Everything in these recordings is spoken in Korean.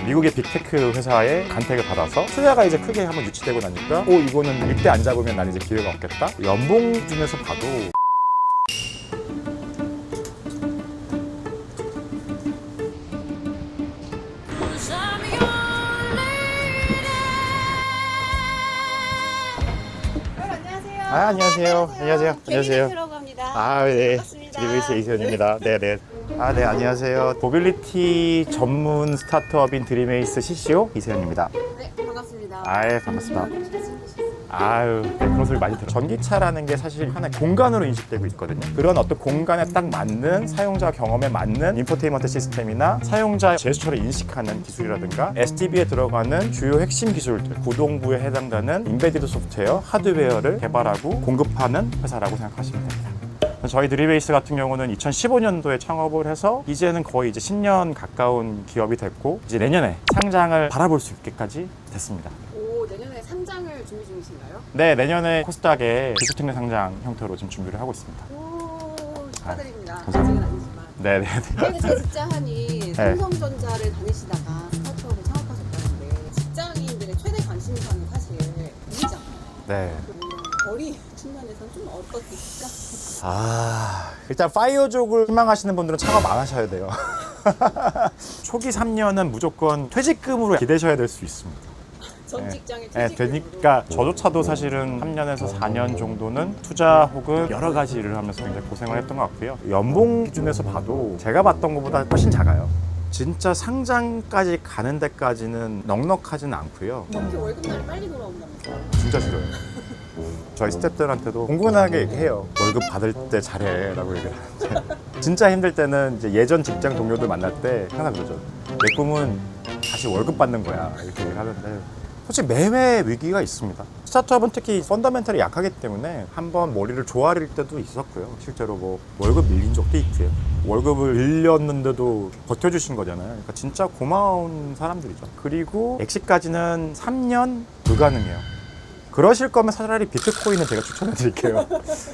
미국의 빅테크 회사의 간택을 받아서 투자가 이제 크게 한번 유치되고 나니까 이거는 일대 안 잡으면 난 이제 기회가 없겠다. 연봉 기준에서 봐도 안녕하세요. 안녕하세요. 들어갑니다. 네. 반갑습니다. 드리메이스 이세현입니다. 네네. 네, 안녕하세요. 모빌리티 전문 스타트업인 드리메이스 CCO 이세현입니다. 네, 반갑습니다. 반갑습니다. 잘생기셨어요. 그런 소리 많이 들어요. 전기차라는 게 사실 하나의 공간으로 인식되고 있거든요. 그런 어떤 공간에 딱 맞는 사용자 경험에 맞는 인포테인먼트 시스템이나 사용자 제스처를 인식하는 기술이라든가 SDB에 들어가는 주요 핵심 기술들, 구동부에 해당되는 인베디드 소프트웨어, 하드웨어를 개발하고 공급하는 회사라고 생각하시면 됩니다. 저희 드리베이스 같은 경우는 2015년도에 창업을 해서 이제는 거의 이제 10년 가까운 기업이 됐고 이제 내년에 상장을 바라볼 수 있게까지 됐습니다. 오, 내년에 상장을 준비 중이신가요? 네, 내년에 코스닥에 기술특례 상장 형태로 지금 준비를 하고 있습니다. 오, 축하드립니다. 감사합니다. 아직은 아니지만. 네네. 근데 제 직장하니 삼성전자를 다니시다가 스타트업을 창업하셨다는데 직장인들의 최대 관심사는 사실 일이잖아요. 네. 거리 측면에서는 좀 어떻습니까? 일단 파이어족을 희망하시는 분들은 창업 안 하셔야 돼요. 초기 3년은 무조건 퇴직금으로 기대셔야 될 수 있습니다. 전 직장의 네, 되니까 저조차도 사실은 3년에서 4년 정도는 투자 혹은 여러 가지 일을 하면서 굉장히 고생을 했던 것 같고요. 연봉 기준에서 봐도 제가 봤던 것보다 훨씬 작아요. 진짜 상장까지 가는 데까지는 넉넉하지는 않고요. 그렇게 월급날이 빨리 돌아온다면서요? 진짜 싫어요. 저희 스태프들한테도 공공연하게 얘기해요. 월급 받을 때 잘해 라고 얘기를 하는데 진짜 힘들 때는 이제 예전 직장 동료들 만날 때 항상 그러죠. 내 꿈은 다시 월급 받는 거야 이렇게 얘기를 하는데 솔직히 매회 위기가 있습니다. 스타트업은 특히 펀더멘털이 약하기 때문에 한번 머리를 조아릴 때도 있었고요. 실제로 뭐 월급 밀린 적도 있고요. 월급을 밀렸는데도 버텨주신 거잖아요. 그러니까 진짜 고마운 사람들이죠. 그리고 엑시까지는 3년 불가능해요. 그러실 거면 차라리 비트코인은 제가 추천해 드릴게요.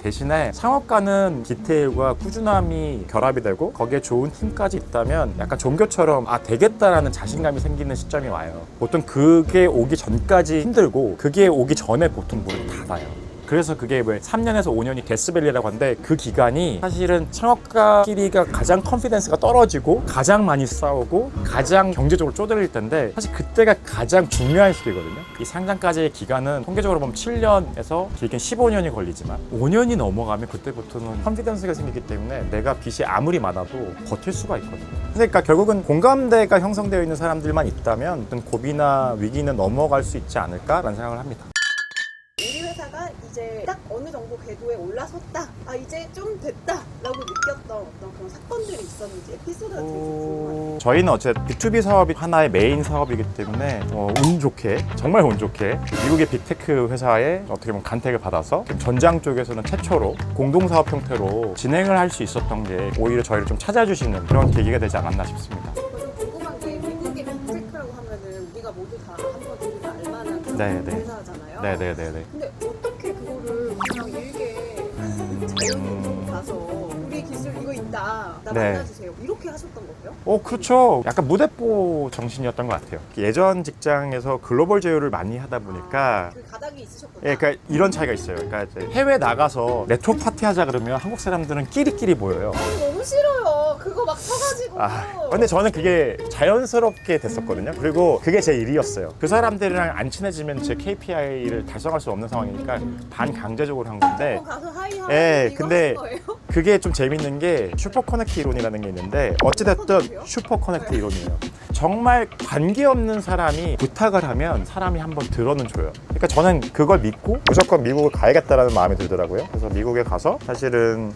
대신에 창업가는 디테일과 꾸준함이 결합이 되고 거기에 좋은 팀까지 있다면 약간 종교처럼 되겠다라는 자신감이 생기는 시점이 와요. 보통 그게 오기 전까지 힘들고 그게 오기 전에 보통 물을 닫아요. 그래서 그게 왜 3년에서 5년이 데스밸리라고 하는데 그 기간이 사실은 창업가끼리가 가장 컨피던스가 떨어지고 가장 많이 싸우고 가장 경제적으로 쪼들릴 텐데 사실 그때가 가장 중요한 시기거든요. 이 상장까지의 기간은 통계적으로 보면 7년에서 길게 15년이 걸리지만 5년이 넘어가면 그때부터는 컨피던스가 생기기 때문에 내가 빚이 아무리 많아도 버틸 수가 있거든요. 그러니까 결국은 공감대가 형성되어 있는 사람들만 있다면 어떤 고비나 위기는 넘어갈 수 있지 않을까라는 생각을 합니다. 우리 회사가 이제 딱 어느 정도 궤도에 올라섰다, 이제 좀 됐다 라고 느꼈던 어떤 그런 사건들이 있었는지 에피소드가 되게 궁금해요. 저희는 어쨌든 B2B 사업이 하나의 메인 사업이기 때문에 운 좋게, 정말 운 좋게 미국의 빅테크 회사에 어떻게 보면 간택을 받아서 전장 쪽에서는 최초로 공동사업 형태로 진행을 할 수 있었던 게 오히려 저희를 좀 찾아주시는 그런 계기가 되지 않았나 싶습니다. 좀 궁금한 게 미국의 빅테크라고 하면은 우리가 모두 다 한번 들으면 알만한 그런 네네. 회사잖아요. 네네네네. 근데 어떻게 그거를 그냥 일개 자연인으로 가서 우리 기술 이거 있다, 나 네. 만나주세요 이렇게 하셨던 거예요? 그렇죠. 약간 무대뽀 정신이었던 것 같아요. 예전 직장에서 글로벌 제휴를 많이 하다 보니까 그 가닥이 있으셨구나. 그러니까 이런 차이가 있어요. 그러니까 이제 해외 나가서 네트워크 파티 하자 그러면 한국 사람들은 끼리끼리 모여요. 너무 싫어요. 그거 막 서가지고. 근데 저는 그게 자연스럽게 됐었거든요. 그리고 그게 제 일이었어요. 그 사람들이랑 안 친해지면 제 KPI를 달성할 수 없는 상황이니까 반강제적으로 한 건데 가서 하이하이 이거 근데 하신 거예요? 그게 좀 재밌는 게 슈퍼 커넥트 이론이라는 게 있는데 어찌됐든 슈퍼 커넥트 이론이에요. 정말 관계없는 사람이 부탁을 하면 사람이 한번 들어는 줘요. 그러니까 저는 그걸 믿고 무조건 미국을 가야겠다라는 마음이 들더라고요. 그래서 미국에 가서 사실은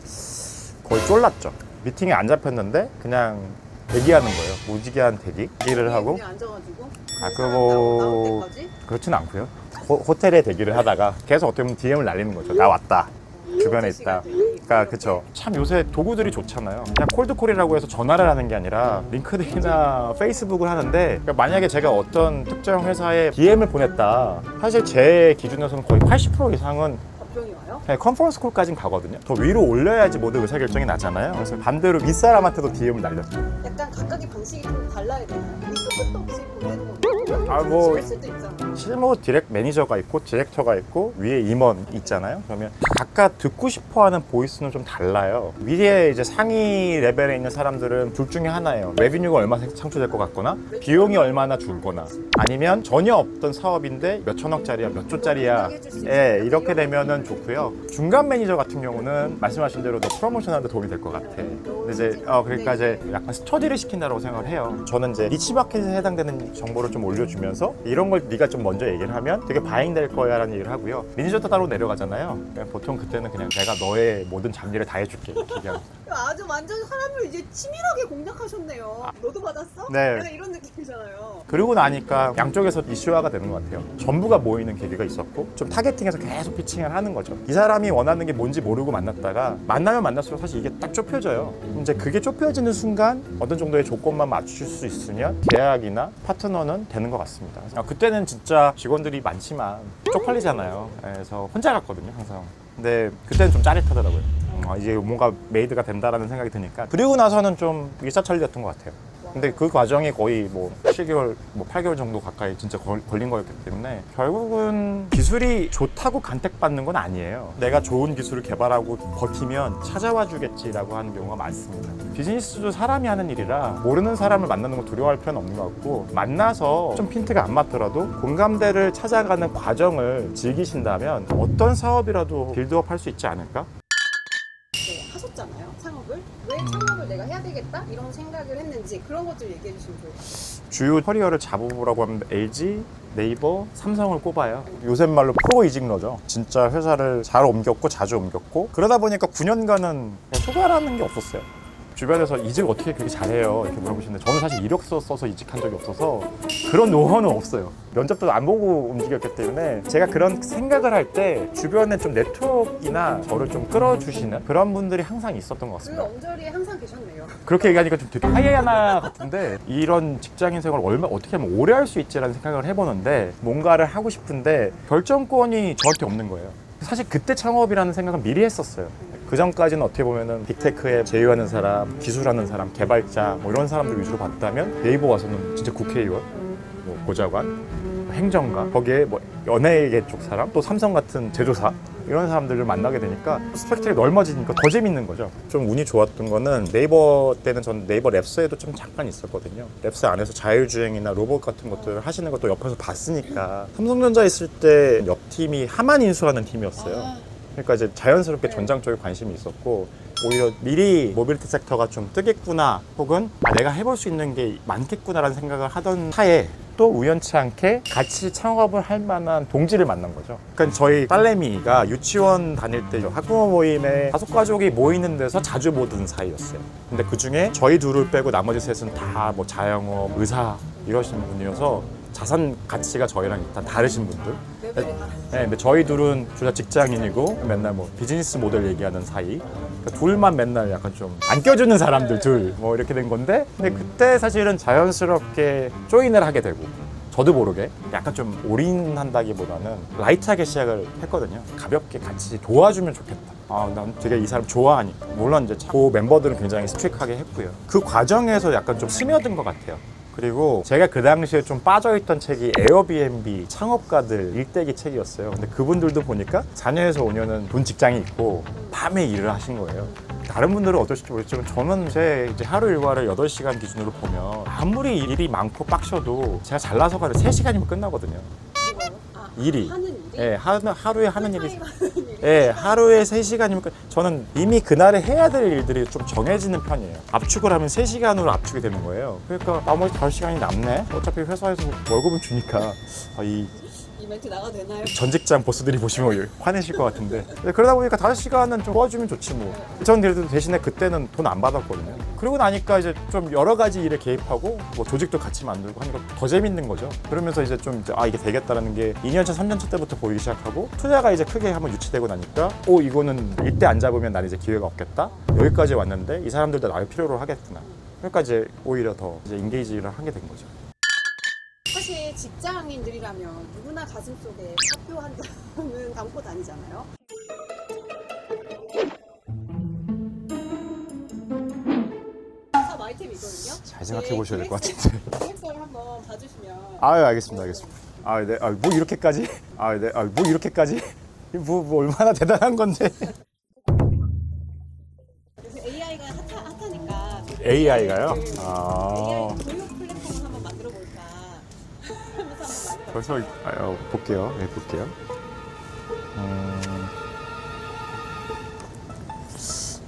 거의 쫄랐죠. 미팅에 안 잡혔는데 그냥 대기하는 거예요. 무지개한 대기를 하고. 그냥 앉아가지고. 나올 때까지? 그렇진 않고요. 호텔에 대기를 하다가 계속 어떻게 보면 DM을 날리는 거죠. 나 왔다. 주변에 있다. 그러니까 그쵸. 참 요새 도구들이 좋잖아요. 그냥 콜드콜이라고 해서 전화를 하는 게 아니라 링크드인이나 페이스북을 하는데 그러니까 만약에 제가 어떤 특정 회사에 DM을 보냈다. 사실 제 기준에서는 거의 80% 이상은 답변이 와요? 컨퍼런스 콜까지는 가거든요. 더 위로 올려야지 모두 의사결정이 나잖아요. 그래서 반대로 윗사람한테도 DM을 날렸죠. 약간 각각의 방식이 좀 달라야 되나요? 밑도 끝도 없이 뭐 할 수도 있잖아. 실무 디렉 매니저가 있고 디렉터가 있고 위에 임원 있잖아요. 그러면 각각 듣고 싶어하는 보이스는 좀 달라요. 위에 이제 상위 레벨에 있는 사람들은 둘 중에 하나예요. 레비뉴가 얼마 창출될 것 같거나 비용이 얼마나 줄거나 아니면 전혀 없던 사업인데 몇 천억짜리야 몇 조짜리야 예, 이렇게 되면은 좋고요. 중간 매니저 같은 경우는 말씀하신 대로 너 프로모션하는데 도움이 될 것 같아. 근데 이제 그러니까 이제 약간 스터디를 시킨다고 생각을 해요. 저는 이제 니치마켓에 해당되는 정보를 좀 올려주면서 이런 걸 네가 좀 먼저 얘기를 하면 되게 바잉될 거야라는 얘기를 하고요. 매니저도 따로 내려가잖아요. 보통 그때는 그냥 내가 너의 모든 잡일을 다 해줄게 이렇게 얘기하고. 아주 완전 사람을 이제 치밀하게 공략하셨네요. 너도 받았어? 네. 약간 이런 느낌이잖아요. 그러고 나니까 양쪽에서 이슈화가 되는 것 같아요. 전부가 모이는 계기가 있었고 좀 타겟팅해서 계속 피칭을 하는 거죠. 이 사람이 원하는 게 뭔지 모르고 만났다가 만나면 만날수록 사실 이게 딱 좁혀져요. 이제 그게 좁혀지는 순간 어떤 정도의 조건만 맞출 수 있으면 계약이나 파트너는 되는 것 같습니다. 그때는 진짜 직원들이 많지만 쪽팔리잖아요. 그래서 혼자 갔거든요, 항상. 근데 그때는 좀 짜릿하더라고요. 이제 뭔가 메이드가 된다라는 생각이 드니까. 그리고 나서는 좀 일사천리였던 것 같아요. 근데 그 과정이 거의 뭐 7개월, 뭐 8개월 정도 가까이 진짜 걸린 거였기 때문에 결국은 기술이 좋다고 간택받는 건 아니에요. 내가 좋은 기술을 개발하고 버티면 찾아와 주겠지라고 하는 경우가 많습니다. 비즈니스도 사람이 하는 일이라 모르는 사람을 만나는 거 두려워할 필요는 없는 것 같고 만나서 좀 핀트가 안 맞더라도 공감대를 찾아가는 과정을 즐기신다면 어떤 사업이라도 빌드업 할 수 있지 않을까? 네, 하셨잖아요. 창업을. 왜 창업을 내가 해야 되겠다? 이런 생각을 했는지 그런 것들 얘기해 주시면 좋을 것 같아요. 주요 커리어를 잡으라고 하면 LG, 네이버, 삼성을 꼽아요. 요새 말로 프로 이직러죠. 진짜 회사를 잘 옮겼고 자주 옮겼고 그러다 보니까 9년간은 휴가라는 게 없었어요. 주변에서 이직 어떻게 그렇게 잘해요? 이렇게 물어보시는데 저는 사실 이력서 써서 이직한 적이 없어서 그런 노하우는 없어요. 면접도 안 보고 움직였기 때문에 제가 그런 생각을 할 때 주변에 좀 네트워크나 저를 좀 끌어주시는 그런 분들이 항상 있었던 것 그 같습니다. 언저리에 항상 계셨네요. 그렇게 얘기하니까 좀 되게 하이에나 같은데 이런 직장인 생활을 어떻게 하면 오래 할 수 있지라는 생각을 해보는데 뭔가를 하고 싶은데 결정권이 저한테 없는 거예요. 사실 그때 창업이라는 생각은 미리 했었어요. 그 전까지는 어떻게 보면은 빅테크에 제휴하는 사람, 기술하는 사람, 개발자 뭐 이런 사람들 위주로 봤다면 네이버 와서는 진짜 국회의원, 뭐 보좌관, 행정가, 거기에 뭐 연예계 쪽 사람, 또 삼성 같은 제조사 이런 사람들을 만나게 되니까 스펙트럼이 넓어지니까 더 재밌는 거죠. 좀 운이 좋았던 거는 네이버 때는 전 네이버 랩스에도 좀 잠깐 있었거든요. 랩스 안에서 자율주행이나 로봇 같은 것들을 하시는 것도 옆에서 봤으니까 삼성전자 있을 때 옆 팀이 하만 인수하는 팀이었어요. 그러니까 이제 자연스럽게 전장 쪽에 관심이 있었고 오히려 미리 모빌리티 섹터가 좀 뜨겠구나 혹은 내가 해볼 수 있는 게 많겠구나라는 생각을 하던 차에 또 우연치 않게 같이 창업을 할 만한 동지를 만난 거죠. 그러니까 저희 딸내미가 유치원 다닐 때 학부모 모임에 5가족이 모이는 데서 자주 보던 사이였어요. 근데 그 중에 저희 둘을 빼고 나머지 셋은 다 뭐 자영업, 의사 이러신 분이어서 자산 가치가 저희랑 일단 다르신 분들. 레벨이 다르죠. 네, 근데 저희 둘은 둘 다 직장인이고 맨날 뭐 비즈니스 모델 얘기하는 사이. 그러니까 둘만 맨날 약간 좀 안 껴주는 사람들 둘 뭐 이렇게 된 건데 근데 그때 사실은 자연스럽게 조인을 하게 되고 저도 모르게 약간 좀 올인한다기보다는 라이트하게 시작을 했거든요. 가볍게 같이 도와주면 좋겠다. 난 되게 이 사람 좋아하니까. 물론 이제 그 멤버들은 굉장히 스트릭하게 했고요. 그 과정에서 약간 좀 스며든 것 같아요. 그리고 제가 그 당시에 좀 빠져있던 책이 에어비앤비 창업가들 일대기 책이었어요. 근데 그분들도 보니까 4년에서 5년은 본 직장이 있고 밤에 일을 하신 거예요. 다른 분들은 어떨지 모르겠지만 저는 제 이제 하루 일과를 8시간 기준으로 보면 아무리 일이 많고 빡셔도 제가 잘 나서가 3시간이면 끝나거든요. 일이. 하는 일이? 예, 하루에 하는 일이. 풀타임 하는 일이? 예, 하루에 3시간이면 저는 이미 그날에 해야 될 일들이 좀 정해지는 편이에요. 압축을 하면 3시간으로 압축이 되는 거예요. 그러니까 나머지 5시간이 남네? 어차피 회사에서 월급은 주니까 이 멘트 나가도 되나요? 전 직장 보스들이 보시면 화내실 것 같은데 그러다 보니까 5시간은 좀 도와주면 좋지 뭐. 전 그래도 대신에 그때는 돈 안 받았거든요. 그러고 나니까 이제 좀 여러 가지 일에 개입하고 뭐 조직도 같이 만들고 하니까 더 재밌는 거죠. 그러면서 이제 좀 이게 되겠다라는 게 2년차 3년차 때부터 보이기 시작하고 투자가 이제 크게 한번 유치되고 나니까 이거는 이때 안 잡으면 난 이제 기회가 없겠다. 여기까지 왔는데 이 사람들도 나를 필요로 하겠구나. 그러니까 이제 오히려 더 이제 인게이지를 하게 된 거죠. 사실 직장인들이라면 누구나 가슴속에 사표 한 장은 담고 다니잖아요. 사업 아이템이 있거든요. 잘 생각해 보셔야 될 것 같은데. 계획서를 한번 봐주시면. 아유, 알겠습니다. 알겠습니다. 아, 네. 아, 뭐 이렇게까지? 아, 네. 아, 뭐 이렇게까지? 뭐 얼마나 대단한 건데. 요새 AI가 핫하니까. AI가요? AI 아. 교육 플랫폼을 한번 만들어 볼까 하면서 한번 만들어. 벌써 볼게요. 네, 볼게요.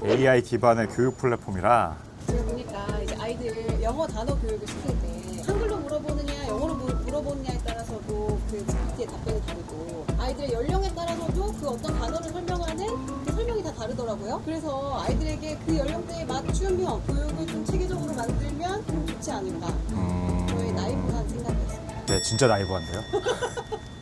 AI 기반의 교육 플랫폼이라 제가 보니까 이제 아이들 영어 단어 교육을 시킬 때 한글로 물어보느냐 영어로 물어보느냐에 따라서도 그 GPT의 답변이 다르고 아이들의 연령에 따라서도 그 어떤 단어를 설명하는 그 설명이 다 다르더라고요. 그래서 아이들에게 그 연령대에 맞춤형 교육을 좀 체계적으로 만들면 좀 좋지 않을까. 저의 나이브한 생각이었어요. 네, 진짜 나이브한데요.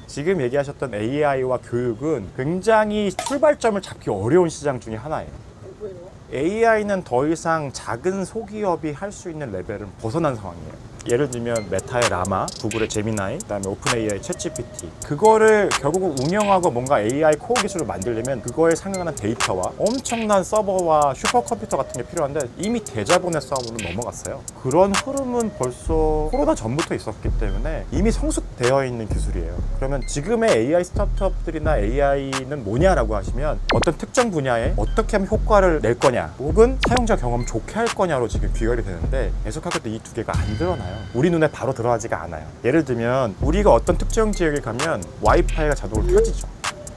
지금 얘기하셨던 AI와 교육은 굉장히 출발점을 잡기 어려운 시장 중에 하나예요. 뭐예요? AI는 더 이상 작은 소기업이 할 수 있는 레벨은 벗어난 상황이에요. 예를 들면 메타의 라마, 구글의 제미나이, 그다음에 오픈 AI의 챗GPT. 그거를 결국 운영하고 뭔가 AI 코어 기술을 만들려면 그거에 상응하는 데이터와 엄청난 서버와 슈퍼컴퓨터 같은 게 필요한데 이미 대자본의 싸움으로 넘어갔어요. 그런 흐름은 벌써 코로나 전부터 있었기 때문에 이미 성숙되어 있는 기술이에요. 그러면 지금의 AI 스타트업들이나 AI는 뭐냐라고 하시면 어떤 특정 분야에 어떻게 하면 효과를 낼 거냐 혹은 사용자 경험 좋게 할 거냐로 지금 귀결이 되는데 애석하게도 이 두 개가 안 드러나요. 우리 눈에 바로 들어가지가 않아요. 예를 들면 우리가 어떤 특정 지역에 가면 와이파이가 자동으로 켜지죠.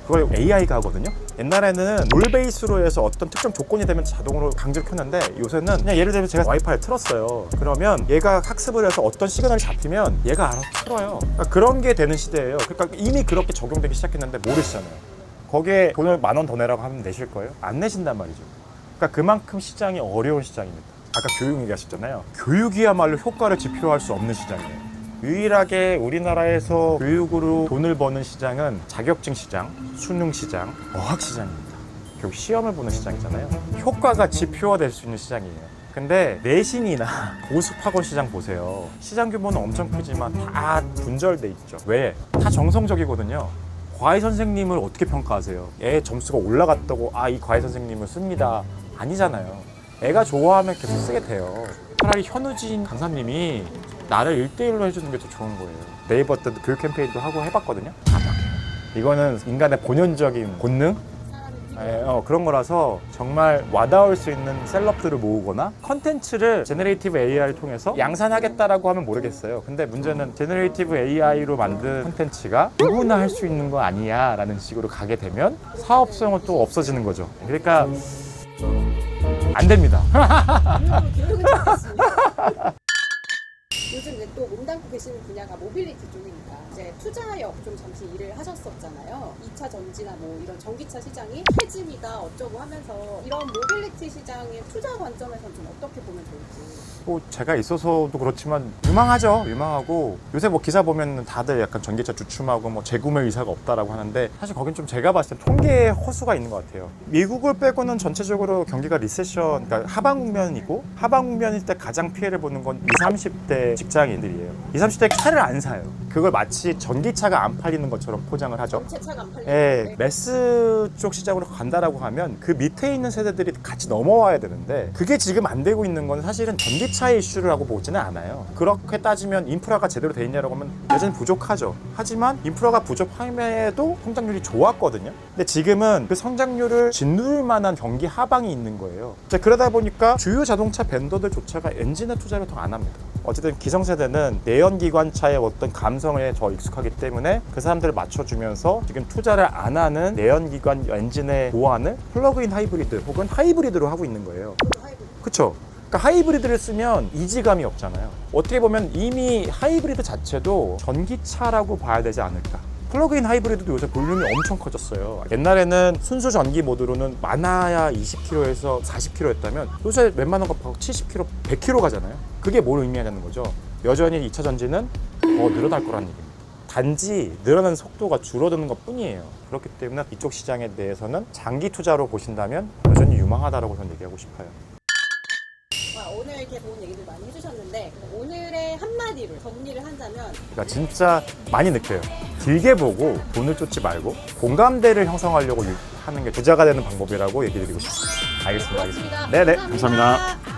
그걸 AI가 하거든요. 옛날에는 룰 베이스로 해서 어떤 특정 조건이 되면 자동으로 강제로 켰는데 요새는 그냥 예를 들면 제가 와이파이를 틀었어요. 그러면 얘가 학습을 해서 어떤 시그널이 잡히면 얘가 알아서 틀어요. 그러니까 그런 게 되는 시대예요. 그러니까 이미 그렇게 적용되기 시작했는데 모르시잖아요. 거기에 돈을 10,000원 더 내라고 하면 내실 거예요? 안 내신단 말이죠. 그러니까 그만큼 시장이 어려운 시장입니다. 아까 교육 얘기하셨잖아요. 교육이야말로 효과를 지표할 수 없는 시장이에요. 유일하게 우리나라에서 교육으로 돈을 버는 시장은 자격증 시장, 수능 시장, 어학 시장입니다. 결국 시험을 보는 시장이잖아요. 효과가 지표화될 수 있는 시장이에요. 근데 내신이나 보습학원 시장 보세요. 시장 규모는 엄청 크지만 다 분절돼 있죠. 왜? 다 정성적이거든요. 과외 선생님을 어떻게 평가하세요? 애 점수가 올라갔다고 이 과외 선생님을 씁니다. 아니잖아요. 애가 좋아하면 계속 쓰게 돼요. 차라리 현우진 강사님이 나를 1대1로 해주는 게 더 좋은 거예요. 네이버 때도 교육 캠페인도 하고 해봤거든요. 안 막혀요. 이거는 인간의 본연적인 본능? 그런 거라서 정말 와닿을 수 있는 셀럽들을 모으거나 컨텐츠를 제너레이티브 AI를 통해서 양산하겠다라고 하면 모르겠어요. 근데 문제는 제너레이티브 AI로 만든 컨텐츠가 누구나 할 수 있는 거 아니야 라는 식으로 가게 되면 사업성은 또 없어지는 거죠. 그러니까 안 됩니다. 교육은 잘했습니다. 요즘 이제 또 몸담고 계시는 분야가 모빌리티 쪽이니까 이제 투자역 좀 잠시 일을 하셨었잖아요. 2차 전지나 뭐 이런 전기차 시장이 해짐이다 어쩌고 하면서 이런 모빌리티 시장의 투자 관점에서는 좀 어떻게 보면 좋을지. 뭐 제가 있어서도 그렇지만 유망하죠. 유망하고 요새 뭐 기사 보면 다들 약간 전기차 주춤하고 뭐 재구매 의사가 없다라고 하는데 사실 거긴 좀 제가 봤을 때 통계의 허수가 있는 것 같아요. 미국을 빼고는 전체적으로 경기가 리세션, 그러니까 하방 국면이고 하방 국면일 때 가장 피해를 보는 건 20, 30대 직장인들이에요. 20, 30대 차를 안 사요. 그걸 마치 전기차가 안 팔리는 것처럼 포장을 하죠. 전체차가 안 팔리는 예, 매스 쪽 시장으로 간다라고 하면 그 밑에 있는 세대들이 같이 넘어와야 되는데 그게 지금 안 되고 있는 건 사실은 전기차의 이슈를 하고 보지는 않아요. 그렇게 따지면 인프라가 제대로 돼 있냐라고 하면 여전히 부족하죠. 하지만 인프라가 부족함에도 성장률이 좋았거든요. 근데 지금은 그 성장률을 짓누를 만한 경기 하방이 있는 거예요. 그러다 보니까 주요 자동차 벤더들조차가 엔진에 투자를 더 안 합니다. 어쨌든 기성세대는 내연기관차의 어떤 감성에 더 익숙하기 때문에 그 사람들을 맞춰주면서 지금 투자를 안 하는 내연기관 엔진의 보완을 플러그인 하이브리드 혹은 하이브리드로 하고 있는 거예요. 그쵸? 그러니까 하이브리드를 쓰면 이지감이 없잖아요. 어떻게 보면 이미 하이브리드 자체도 전기차라고 봐야 되지 않을까. 플러그인 하이브리드도 요새 볼륨이 엄청 커졌어요. 옛날에는 순수 전기 모드로는 많아야 20km에서 40km였다면 요새 웬만한 거 70km, 100km 가잖아요. 그게 뭘 의미하냐는 거죠. 여전히 2차 전지는 더 늘어날 거라는 얘기입니다. 단지 늘어나는 속도가 줄어드는 것 뿐이에요. 그렇기 때문에 이쪽 시장에 대해서는 장기 투자로 보신다면 여전히 유망하다고 저는 얘기하고 싶어요. 오늘 이렇게 좋은 얘기들 많이 해주셨는데 오늘의 한마디로 정리를 한다면 그러니까 진짜 많이 느껴요. 길게 보고 돈을 쫓지 말고 공감대를 형성하려고 하는 게 부자가 되는 방법이라고 얘기 드리고 싶습니다. 알겠습니다. 고맙습니다. 네네, 감사합니다. 감사합니다.